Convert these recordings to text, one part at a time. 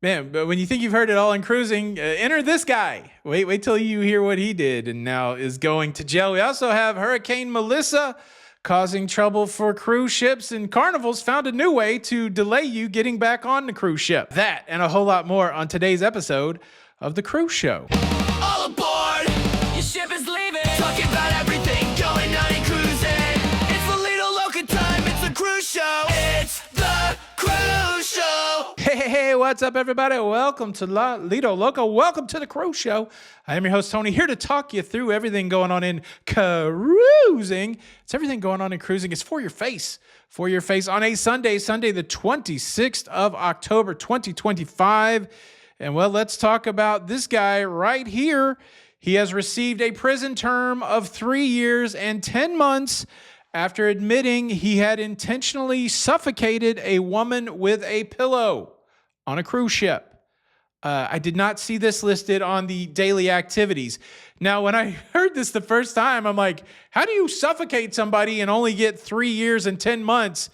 Man, but when you think you've heard it all in cruising, enter this guy. Wait till you hear what he did and now is going to jail. We also have Hurricane Melissa causing trouble for cruise ships, and Carnival's found a new way to delay you getting back on the cruise ship. That and a whole lot more on today's episode of The Cruise Show. All aboard! Your ship is leaving. Talking about everything going on in cruising. It's the Lido Loca time. It's the cruise show. It's the cruise show. Hey, what's up, everybody? Welcome to Lido Loca. Welcome to The Cruise Show. I am your host, Tony, here to talk you through everything going on in cruising. It's everything going on in cruising. It's for your face. For your face on a Sunday, the 26th of October, 2025. And well, let's talk about this guy right here. He has received a prison term of 3 years and 10 months after admitting he had intentionally suffocated a woman with a pillow on a cruise ship. I did not see this listed on the daily activities. Now, when I heard this the first time, I'm like, how do you suffocate somebody and only get 3 years and 10 months?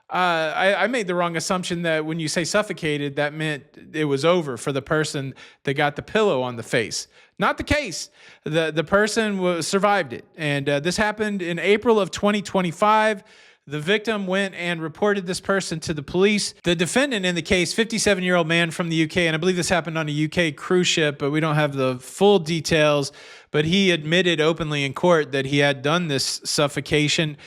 I made the wrong assumption that when you say suffocated, that meant it was over for the person that got the pillow on the face. Not the case. The person survived it. And this happened in April of 2025. The victim went and reported this person to the police. The defendant in the case, 57-year-old man from the UK, and I believe this happened on a UK cruise ship, but we don't have the full details. But he admitted openly in court that he had done this suffocation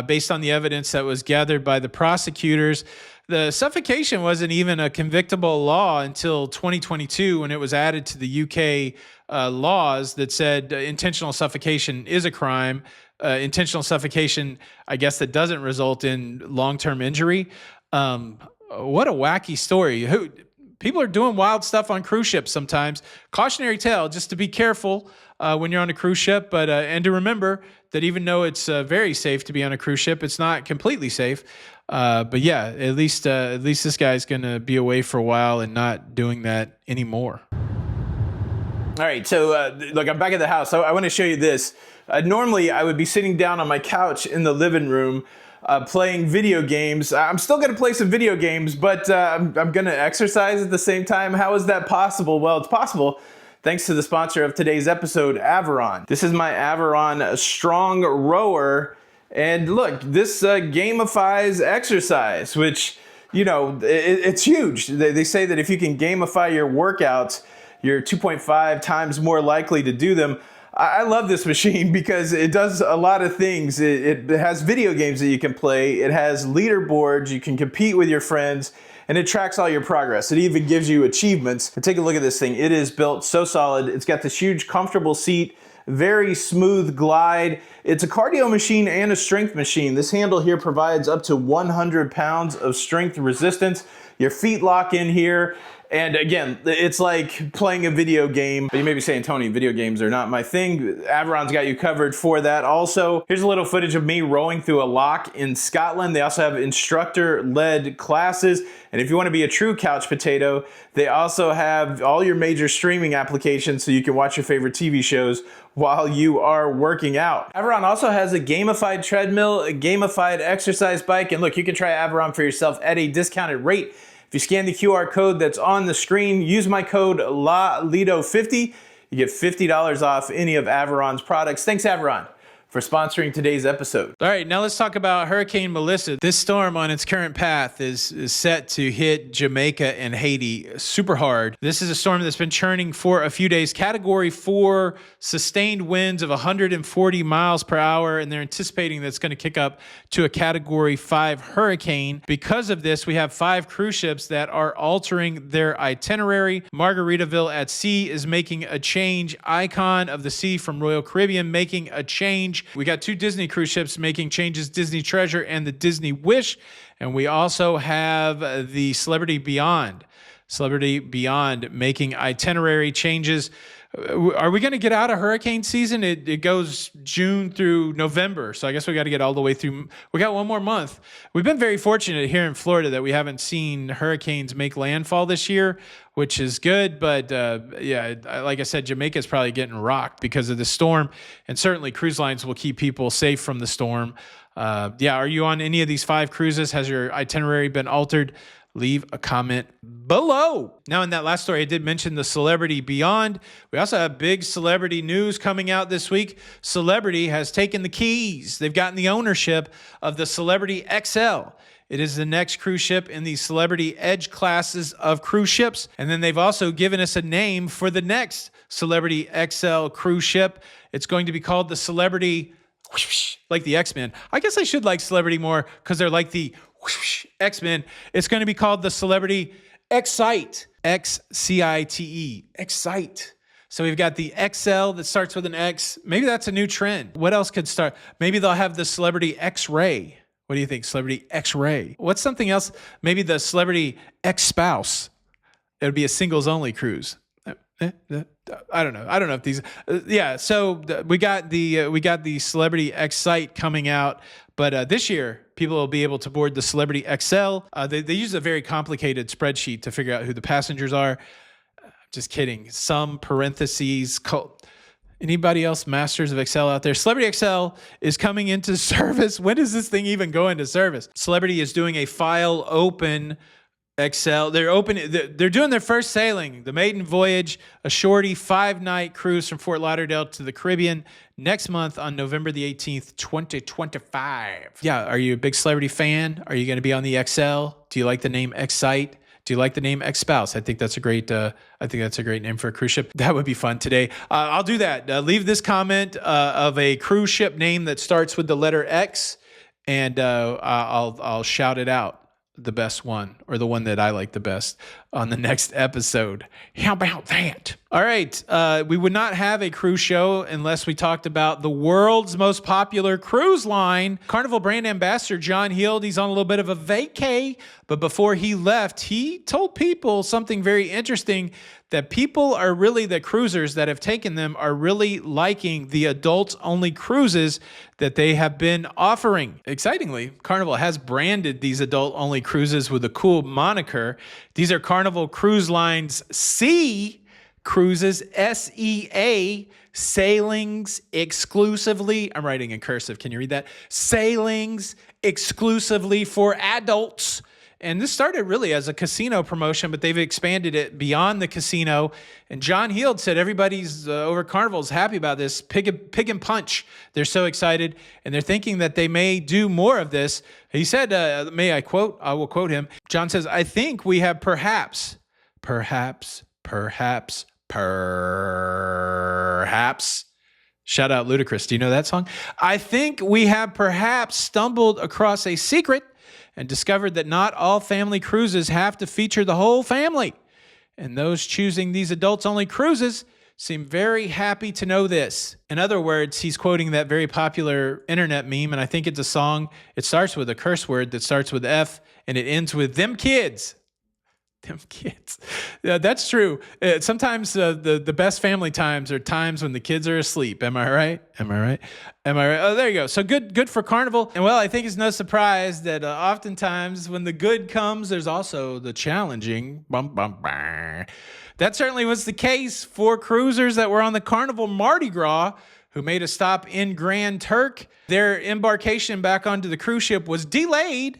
based on the evidence that was gathered by the prosecutors. The suffocation wasn't even a convictable law until 2022 when it was added to the UK laws that said intentional suffocation is a crime. Intentional suffocation, I guess, that doesn't result in long-term injury. What a wacky story. People are doing wild stuff on cruise ships sometimes. Cautionary tale, just to be careful when you're on a cruise ship, but and to remember that even though it's very safe to be on a cruise ship, it's not completely safe. But yeah, at least this guy's going to be away for a while and not doing that anymore. All right, so look, I'm back at the house. So I want to show you this. Normally, I would be sitting down on my couch in the living room playing video games. I'm still going to play some video games, but I'm going to exercise at the same time. How is that possible? Well, it's possible thanks to the sponsor of today's episode, Averon. This is my Averon Strong Rower. And look, this gamifies exercise, which, you know, it's huge. They say that if you can gamify your workouts, you're 2.5 times more likely to do them. I love this machine because it does a lot of things. It has video games that you can play. It has leaderboards. You can compete with your friends, and it tracks all your progress. It even gives you achievements. But take a look at this thing. It is built so solid. It's got this huge, comfortable seat, very smooth glide. It's a cardio machine and a strength machine. This handle here provides up to 100 pounds of strength resistance. Your feet lock in here. And again, it's like playing a video game. But you may be saying, Tony, video games are not my thing. Averon's got you covered for that also. Here's a little footage of me rowing through a loch in Scotland. They also have instructor-led classes. And if you want to be a true couch potato, they also have all your major streaming applications so you can watch your favorite TV shows while you are working out. Averon also has a gamified treadmill, a gamified exercise bike. And look, you can try Averon for yourself at a discounted rate. If you scan the QR code that's on the screen, use my code LALIDO50, you get $50 off any of Averon's products. Thanks, Averon, for sponsoring today's episode. All right, now let's talk about Hurricane Melissa. This storm on its current path is set to hit Jamaica and Haiti super hard. This is a storm that's been churning for a few days. Category 4 sustained winds of 140 miles per hour, and they're anticipating that's going to kick up to a Category 5 hurricane. Because of this, we have 5 cruise ships that are altering their itinerary. Margaritaville at Sea is making a change. Icon of the Sea from Royal Caribbean making a change. We got 2 Disney cruise ships making changes, Disney Treasure and the Disney Wish. And we also have the Celebrity Beyond making itinerary changes. Are we going to get out of hurricane season? It goes June through November. So I guess we got to get all the way through. We got one more month. We've been very fortunate here in Florida that we haven't seen hurricanes make landfall this year, which is good. But yeah, like I said, Jamaica is probably getting rocked because of the storm. And certainly cruise lines will keep people safe from the storm. Yeah, are you on any of these 5 cruises? Has your itinerary been altered? leave a comment below. Now, in that last story, I did mention the Celebrity Beyond. We also have big celebrity news coming out this week. Celebrity has taken the keys. They've gotten the ownership of the Celebrity Xcel. It is the next cruise ship in the Celebrity Edge classes of cruise ships. And then they've also given us a name for the next Celebrity Xcel cruise ship. It's going to be called the Celebrity, like the X-Men. I guess I should like Celebrity more because they're like the X-Men. It's going to be called the Celebrity Excite. Xcite. Excite. So we've got the Xcel that starts with an X. Maybe that's a new trend. What else could start? Maybe they'll have the Celebrity X-Ray. What do you think? Celebrity X-Ray. What's something else? Maybe the Celebrity X-Spouse. It would be a singles only cruise. I don't know. I don't know if these. So we got the Celebrity Excite coming out, but this year people will be able to board the Celebrity Xcel. They use a very complicated spreadsheet to figure out who the passengers are. Just kidding. Some parentheses. Anybody else masters of Xcel out there? Celebrity Xcel is coming into service. When does this thing even go into service? Celebrity is doing a file open Xcel. They're doing their first sailing, the maiden voyage, a shorty 5-night cruise from Fort Lauderdale to the Caribbean next month on November the 18th, 2025. Yeah, are you a big Celebrity fan? Are you going to be on the Xcel? Do you like the name Excite? Do you like the name X-Spouse? I think that's a great name for a cruise ship. That would be fun today. I'll do that. Leave this comment of a cruise ship name that starts with the letter X, and I'll shout it out, the best one, or the one that I like the best, on the next episode. How about that? All right. We would not have a cruise show unless we talked about the world's most popular cruise line. Carnival brand ambassador John Heald, he's on a little bit of a vacay, but before he left, he told people something very interesting, that people are really, the cruisers that have taken them are really liking the adults-only cruises that they have been offering. Excitingly, Carnival has branded these adult-only cruises with a cool moniker. These are Carnival Cruise Line's Sea Cruises, SEA, sailings exclusively. I'm writing in cursive. Can you read that? Sailings exclusively for adults. And this started really as a casino promotion, but they've expanded it beyond the casino. And John Heald said everybody's over Carnival is happy about this. Pig and punch. They're so excited, and they're thinking that they may do more of this. He said, may I quote? I will quote him. John says, I think we have perhaps, shout out Ludacris. Do you know that song? I think we have perhaps stumbled across a secret and discovered that not all family cruises have to feature the whole family. And those choosing these adults-only cruises seem very happy to know this. In other words, he's quoting that very popular internet meme, and I think it's a song. It starts with a curse word that starts with F, and it ends with them kids. Them kids. Yeah, that's true. Sometimes the best family times are times when the kids are asleep. Am I right? Oh, there you go. So good for Carnival. And well, I think it's no surprise that oftentimes when the good comes, there's also the challenging. That certainly was the case for cruisers that were on the Carnival Mardi Gras who made a stop in Grand Turk. Their embarkation back onto the cruise ship was delayed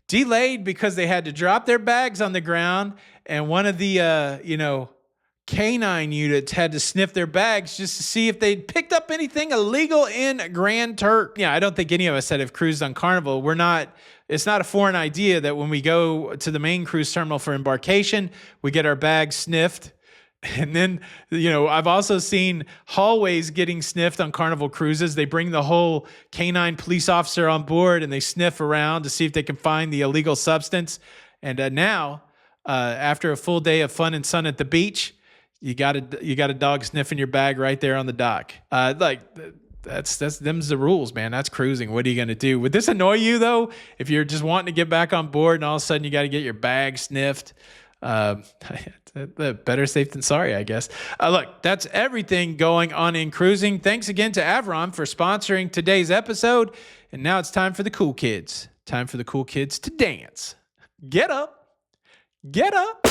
because they had to drop their bags on the ground, and one of the canine units had to sniff their bags just to see if they'd picked up anything illegal in Grand Turk. Yeah, I don't think any of us that have cruised on Carnival, it's not a foreign idea that when we go to the main cruise terminal for embarkation, we get our bags sniffed. And then, I've also seen hallways getting sniffed on Carnival cruises. They bring the whole canine police officer on board and they sniff around to see if they can find the illegal substance. And now, after a full day of fun and sun at the beach, you got a dog sniffing your bag right there on the dock. That's them's the rules, man. That's cruising. What are you going to do? Would this annoy you, though, if you're just wanting to get back on board and all of a sudden you got to get your bag sniffed? Better safe than sorry, I guess. Look, that's everything going on in cruising. Thanks again to Avron for sponsoring today's episode. And now it's time for the cool kids. Time for the cool kids to dance. Get up. Get up.